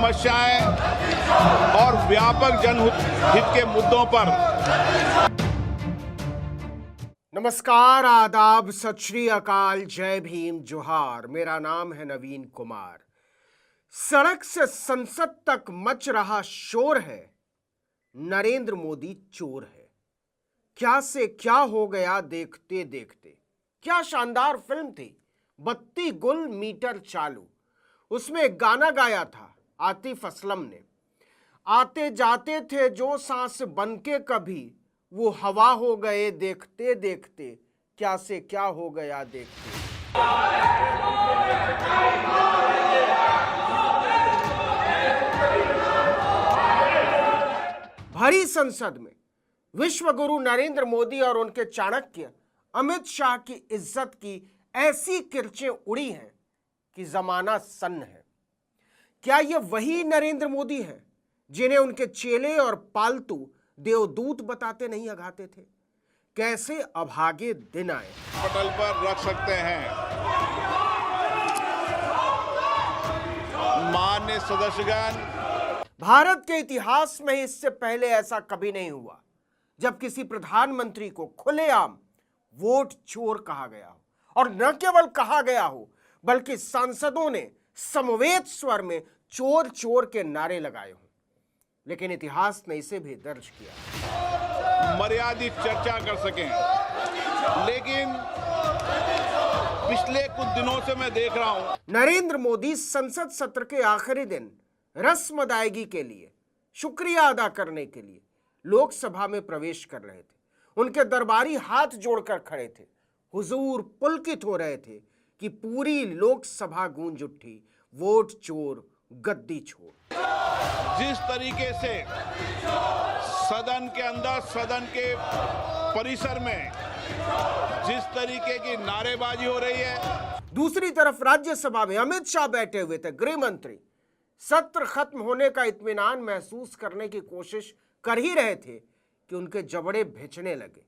समस्याएं और व्यापक जनहित के मुद्दों पर। नमस्कार, आदाब, सत श्री अकाल, जय भीम, जोहार। मेरा नाम है नवीन कुमार। सड़क से संसद तक मच रहा शोर है, नरेंद्र मोदी चोर है। क्या से क्या हो गया देखते देखते। क्या शानदार फिल्म थी, बत्ती गुल मीटर चालू। उसमें एक गाना गाया था आतिफ असलम ने। आते जाते थे जो सांस बनके कभी, वो हवा हो गए देखते देखते। क्या से क्या हो गया देखते। भरी संसद में विश्व गुरु नरेंद्र मोदी और उनके चाणक्य अमित शाह की इज्जत की ऐसी किरचें उड़ी हैं कि जमाना सन्न है। क्या ये वही नरेंद्र मोदी है जिन्हें उनके चेले और पालतू देवदूत बताते नहीं अघाते थे? कैसे अभागे दिन आए। पटल पर रख सकते हैं। माननीय सदस्यगण, भारत के इतिहास में इससे पहले ऐसा कभी नहीं हुआ जब किसी प्रधानमंत्री को खुलेआम वोट चोर कहा गया हो, और न केवल कहा गया हो बल्कि सांसदों ने समवेत स्वर में चोर चोर के नारे लगाए हों। लेकिन इतिहास ने इसे भी दर्ज किया। मर्यादित चर्चा कर सकें, लेकिन पिछले कुछ दिनों से मैं देख रहा हूं नरेंद्र मोदी संसद सत्र के आखिरी दिन रस्म अदायगी के लिए, शुक्रिया अदा करने के लिए लोकसभा में प्रवेश कर रहे थे। उनके दरबारी हाथ जोड़कर खड़े थे। हुजूर पुलकित हो रहे थे कि पूरी लोकसभा गूंज उठी, वोट चोर गद्दी छोड़। जिस तरीके से सदन के अंदर, सदन के परिसर में जिस तरीके की नारेबाजी हो रही है, दूसरी तरफ राज्यसभा में अमित शाह बैठे हुए थे, गृह मंत्री। सत्र खत्म होने का इत्मीनान महसूस करने की कोशिश कर ही रहे थे कि उनके जबड़े भिंचने लगे।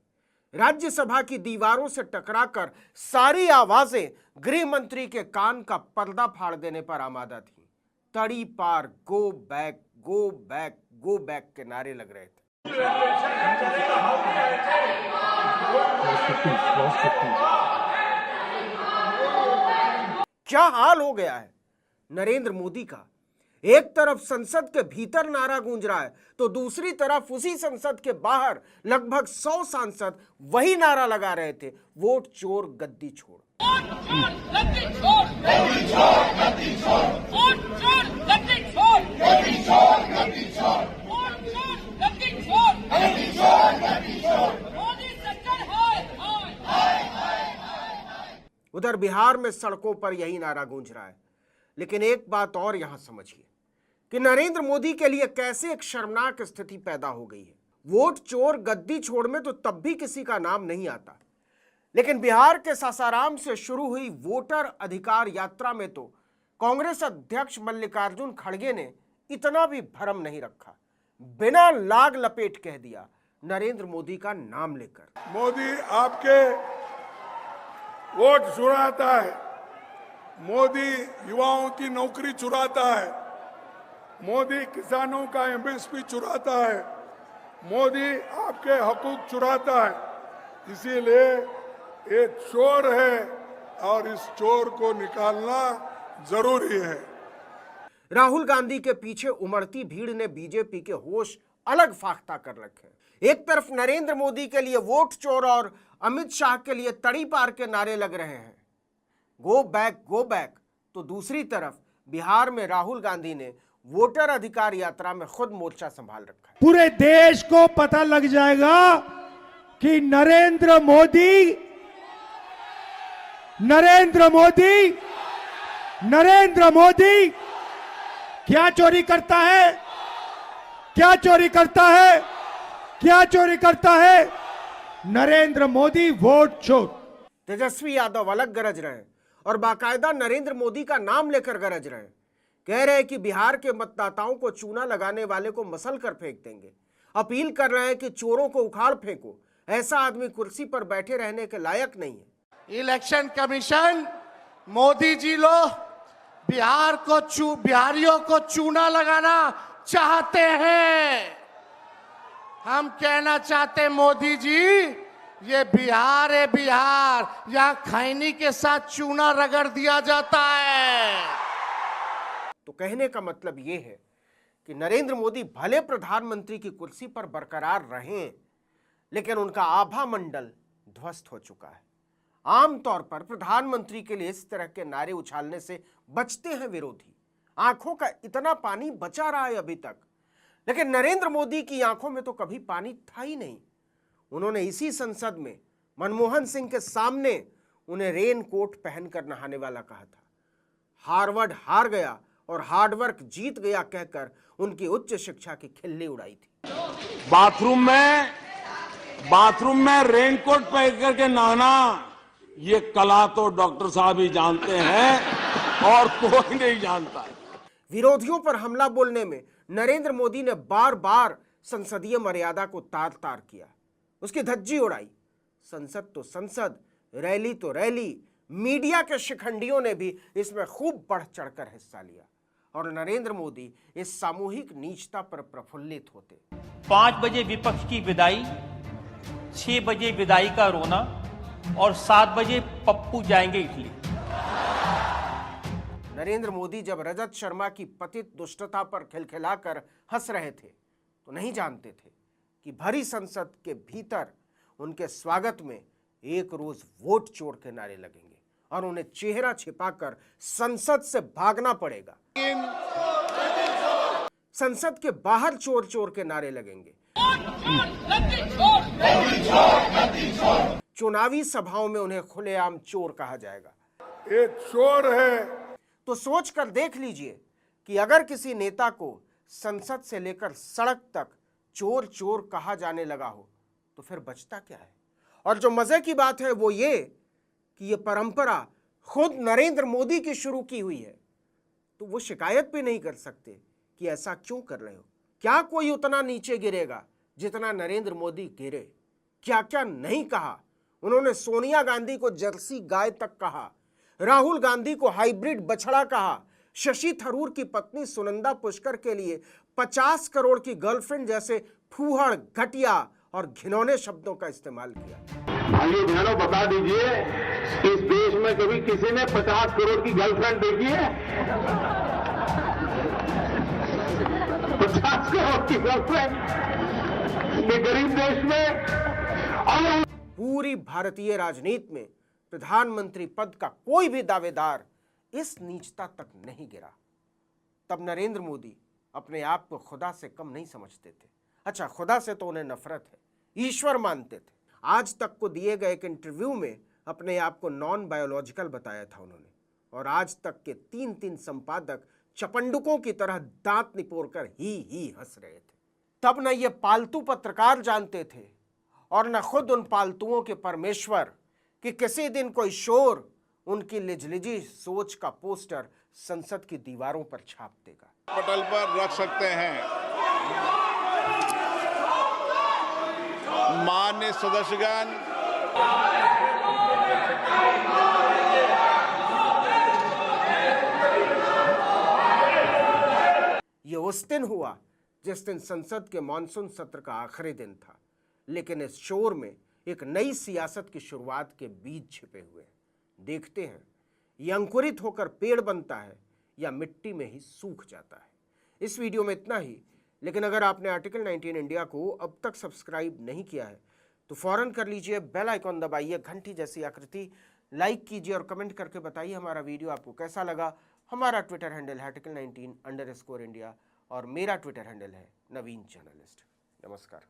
राज्यसभा की दीवारों से टकराकर सारी आवाजें गृह मंत्री के कान का पर्दा फाड़ देने पर आमादा थी। तड़ी पार go back go back go back के नारे लग रहे थे। क्या हाल हो गया है नरेंद्र मोदी का। एक तरफ संसद के भीतर नारा गूंज रहा है, तो दूसरी तरफ उसी संसद के बाहर लगभग 100 सांसद वही नारा लगा रहे थे, वोट चोर गद्दी छोड़। उधर बिहार में सड़कों पर यही नारा गूंज रहा है। लेकिन एक बात और यहां समझिए कि नरेंद्र मोदी के लिए कैसे एक शर्मनाक स्थिति पैदा हो गई है। वोट चोर गद्दी छोड़ में तो तब भी किसी का नाम नहीं आता, लेकिन बिहार के सासाराम से शुरू हुई वोटर अधिकार यात्रा में तो कांग्रेस अध्यक्ष मल्लिकार्जुन खड़गे ने इतना भी भरम नहीं रखा। बिना लाग लपेट कह दिया नरेंद्र मोदी का नाम लेकर, मोदी आपके वोट चुराता है, मोदी युवाओं की नौकरी चुराता है, मोदी किसानों का एमएसपी चुराता है, मोदी आपके हकूक चुराता है। इसीलिए ये चोर है और इस चोर को निकालना जरूरी है। राहुल गांधी के पीछे उमड़ती भीड़ ने बीजेपी के होश अलग फाख्ता कर रखे। एक तरफ नरेंद्र मोदी के लिए वोट चोर और अमित शाह के लिए तड़ी पार के नारे लग रहे हैं, गो बैक, तो दूसरी तरफ बिहार में राहुल गांधी ने वोटर अधिकार यात्रा में खुद मोर्चा संभाल रखा है। पूरे देश को पता लग जाएगा कि नरेंद्र मोदी क्या चोरी करता है, क्या चोरी करता है। नरेंद्र मोदी वोट चोर। तेजस्वी यादव अलग गरज रहे हैं और बाकायदा नरेंद्र मोदी का नाम लेकर गरज रहे हैं। कह रहे हैं कि बिहार के मतदाताओं को चूना लगाने वाले को मसल कर फेंक देंगे। अपील कर रहे हैं कि चोरों को उखाड़ फेंको, ऐसा आदमी कुर्सी पर बैठे रहने के लायक नहीं है। इलेक्शन कमीशन, मोदी जी लो, बिहारियों को चूना लगाना चाहते हैं। हम कहना चाहते मोदी जी, ये बिहार है बिहार, यहाँ खैनी के साथ चूना रगड़ दिया जाता है। तो कहने का मतलब यह है कि नरेंद्र मोदी भले प्रधानमंत्री की कुर्सी पर बरकरार रहें, लेकिन उनका आभा मंडल ध्वस्त हो चुका है। आमतौर पर प्रधानमंत्री के लिए इस तरह के नारे उछालने से बचते हैं विरोधी। आंखों का इतना पानी बचा रहा है अभी तक, लेकिन नरेंद्र मोदी की आंखों में तो कभी पानी था ही नहीं। उन्होंने इसी संसद में मनमोहन सिंह के सामने उन्हें रेन कोट पहनकर नहाने वाला कहा था। हार्वर्ड हार गया और हार्डवर्क जीत गया कहकर उनकी उच्च शिक्षा की खिल्ली उड़ाई थी। बाथरूम में रेनकोट पहन करके नहाना, ये कला तो डॉक्टर साहब ही जानते हैं और कोई नहीं जानता। विरोधियों पर हमला बोलने में नरेंद्र मोदी ने बार बार संसदीय मर्यादा को तार तार किया, उसकी धज्जी उड़ाई। संसद तो संसद, रैली तो रैली, मीडिया के शिखंडियों ने भी इसमें खूब बढ़ चढ़कर हिस्सा लिया और नरेंद्र मोदी इस सामूहिक नीचता पर प्रफुल्लित होते। 5 बजे विपक्ष की विदाई, 6 बजे विदाई का रोना और 7 बजे पप्पू जाएंगे इटली। नरेंद्र मोदी जब रजत शर्मा की पतित दुष्टता पर खिलखिलाकर हंस रहे थे तो नहीं जानते थे कि भरी संसद के भीतर उनके स्वागत में एक रोज वोट चोर के नारे लगेंगे और उन्हें चेहरा छिपाकर संसद से भागना पड़ेगा। संसद के बाहर चोर चोर के नारे लगेंगे। चुनावी सभाओं में उन्हें खुलेआम चोर कहा जाएगा। ये चोर है। तो सोच कर देख लीजिए कि अगर किसी नेता को संसद से लेकर सड़क तक चोर चोर कहा जाने लगा हो तो फिर बचता क्या है। और जो मजे की बात है वो ये कि ये परंपरा खुद नरेंद्र मोदी की शुरू की हुई है, तो वो शिकायत भी नहीं कर सकते कि ऐसा क्यों कर रहे हो। क्या कोई उतना नीचे गिरेगा जितना नरेंद्र मोदी गिरे। क्या क्या नहीं कहा उन्होंने। सोनिया गांधी को जर्सी गाय तक कहा, राहुल गांधी को हाइब्रिड बछड़ा कहा, शशि थरूर की पत्नी सुनंदा पुष्कर के लिए 50 करोड़ की गर्लफ्रेंड जैसे फूहड़, घटिया और घिनौने शब्दों का इस्तेमाल किया। भाइयों बहनों, बता दीजिए, इस देश में कभी किसी ने 50 करोड़ की गर्लफ्रेंड देखी है? 50 करोड़ की गर्लफ्रेंड ये गरीब देश में। और पूरी भारतीय राजनीति में प्रधानमंत्री पद का कोई भी दावेदार इस नीचता तक नहीं गिरा। तब नरेंद्र मोदी अपने आप को खुदा से कम नहीं समझते थे। अच्छा, खुदा से तो उन्हें नफरत है, ईश्वर मानते थे। आज तक को दिए गए एक इंटरव्यू में अपने आप को नॉन बायोलॉजिकल बताया था उन्होंने, और आज तक के 3 संपादक चपंडुकों की तरह दांत निपोड़कर ही हंस रहे थे। तब न ये पालतू पत्रकार जानते थे और न खुद उन पालतुओं के परमेश्वर कि किसी दिन कोई शोर उनकी लिजलिजी सोच का पोस्टर संसद की दीवारों पर छाप देगा। पटल पर रख सकते हैं। माननीय सदस्यगण, यह उस दिन हुआ जिस दिन संसद के मानसून सत्र का आखिरी दिन था, लेकिन इस शोर में एक नई सियासत की शुरुआत के बीज छिपे हुए हैं। देखते हैं ये अंकुरित होकर पेड़ बनता है या मिट्टी में ही सूख जाता है। इस वीडियो में इतना ही, लेकिन अगर आपने आर्टिकल 19 इंडिया को अब तक सब्सक्राइब नहीं किया है तो फौरन कर लीजिए, बेल आइकॉन दबाइए, घंटी जैसी आकृति, लाइक कीजिए और कमेंट करके बताइए हमारा वीडियो आपको कैसा लगा। हमारा ट्विटर हैंडल है article19_India और मेरा ट्विटर हैंडल है नवीन जर्नलिस्ट। नमस्कार।